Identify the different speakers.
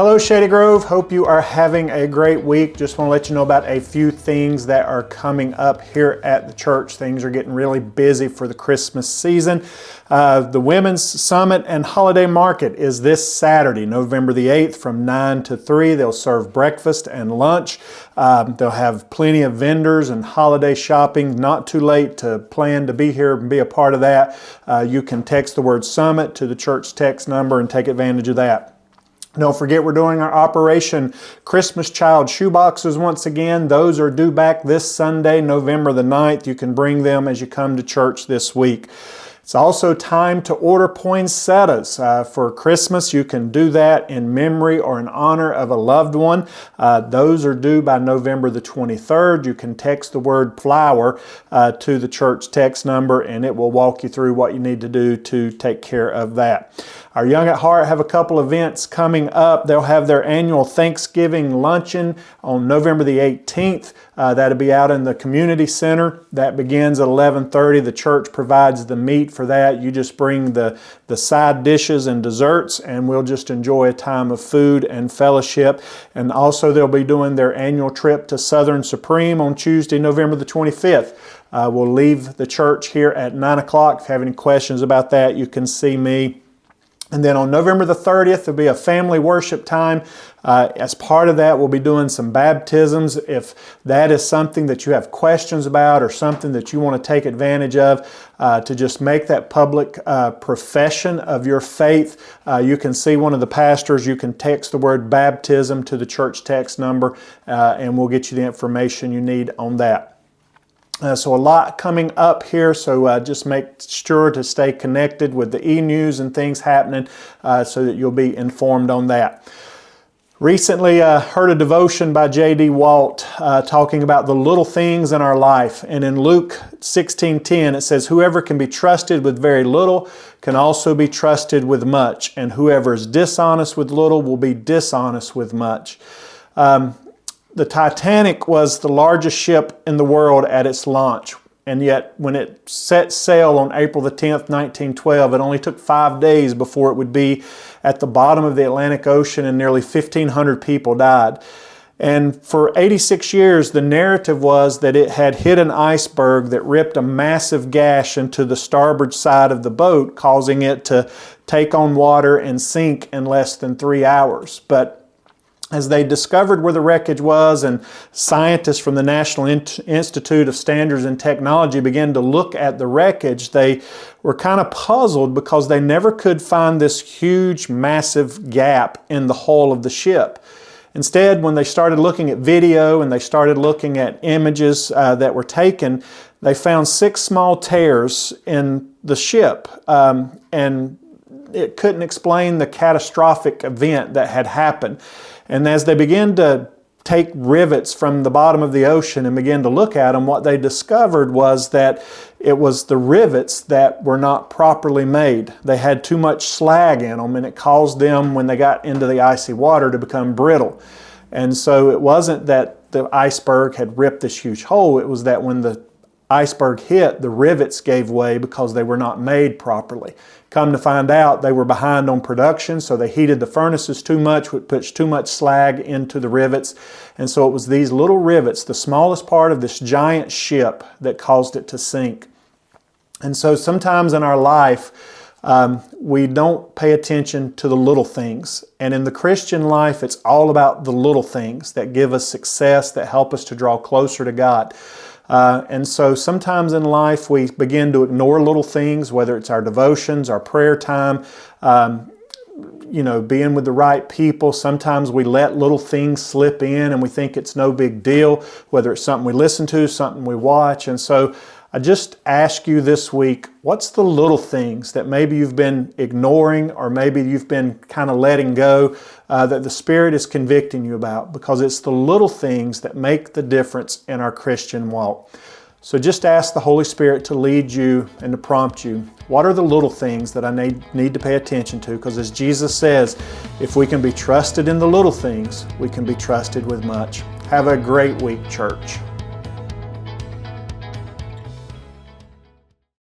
Speaker 1: Hello Shady Grove, hope you are having a great week. Just want to let you know about a few things that are coming up here at the church. Things are getting really busy for the Christmas season. The Women's Summit and Holiday Market is this Saturday, November the 8th from 9 to 3. They'll serve breakfast and lunch. They'll have plenty of vendors and holiday shopping. Not too late to plan to be here and be a part of that. You can text the word Summit to the church text number and take advantage of that. Don't forget, we're doing our Operation Christmas Child shoeboxes once again. Those are due back this Sunday, November the 9th. You can bring them as you come to church this week. It's also time to order poinsettias. For Christmas, you can do that in memory or in honor of a loved one. Those are due by November the 23rd. You can text the word flower to the church text number and it will walk you through what you need to do to take care of that. Our Young at Heart have a couple events coming up. They'll have their annual Thanksgiving luncheon on November the 18th. That'll be out in the community center. That begins at 11:30. The church provides the meat for that. You just bring the side dishes and desserts and we'll just enjoy a time of food and fellowship. And also they'll be doing their annual trip to Southern Supreme on Tuesday, November the 25th. We'll leave the church here at 9 o'clock. If you have any questions about that, you can see me. And then on November the 30th, there'll be a family worship time. As part of that, we'll be doing some baptisms. If that is something that you have questions about or something that you want to take advantage of, to just make that public profession of your faith, you can see one of the pastors. You can text the word baptism to the church text number, and we'll get you the information you need on that. So a lot coming up here, so just make sure to stay connected with the e-news and things happening so that you'll be informed on that. Recently heard a devotion by J.D. Walt talking about the little things in our life. And in Luke 16:10 it says, "Whoever can be trusted with very little can also be trusted with much, and whoever is dishonest with little will be dishonest with much." The Titanic was the largest ship in the world at its launch, and yet when it set sail on April the 10th, 1912, it only took 5 days before it would be at the bottom of the Atlantic Ocean and nearly 1,500 people died. And for 86 years, the narrative was that it had hit an iceberg that ripped a massive gash into the starboard side of the boat, causing it to take on water and sink in less than 3 hours. But as they discovered where the wreckage was and scientists from the National Institute of Standards and Technology began to look at the wreckage, they were kind of puzzled because they never could find this huge, massive gap in the hull of the ship. Instead, when they started looking at video and they started looking at images that were taken, they found 6 small tears in the ship. And it couldn't explain the catastrophic event that had happened. And as they began to take rivets from the bottom of the ocean and begin to look at them, what they discovered was that it was the rivets that were not properly made. They had too much slag in them, and it caused them, when they got into the icy water, to become brittle. And so it wasn't that the iceberg had ripped this huge hole, it was that when the iceberg hit, the rivets gave way because they were not made properly. Come to find out, they were behind on production, so they heated the furnaces too much, which puts too much slag into the rivets. And so it was these little rivets, the smallest part of this giant ship, that caused it to sink. And so sometimes in our life, we don't pay attention to the little things. And in the Christian life, it's all about the little things that give us success, that help us to draw closer to God. And so sometimes in life we begin to ignore little things, whether it's our devotions, our prayer time, being with the right people. Sometimes we let little things slip in and we think it's no big deal, whether it's something we listen to, something we watch. And so I just ask you this week, what's the little things that maybe you've been ignoring or maybe you've been kind of letting go that the Spirit is convicting you about? Because it's the little things that make the difference in our Christian walk. So just ask the Holy Spirit to lead you and to prompt you. What are the little things that I need to pay attention to? Because as Jesus says, if we can be trusted in the little things, we can be trusted with much. Have a great week, church.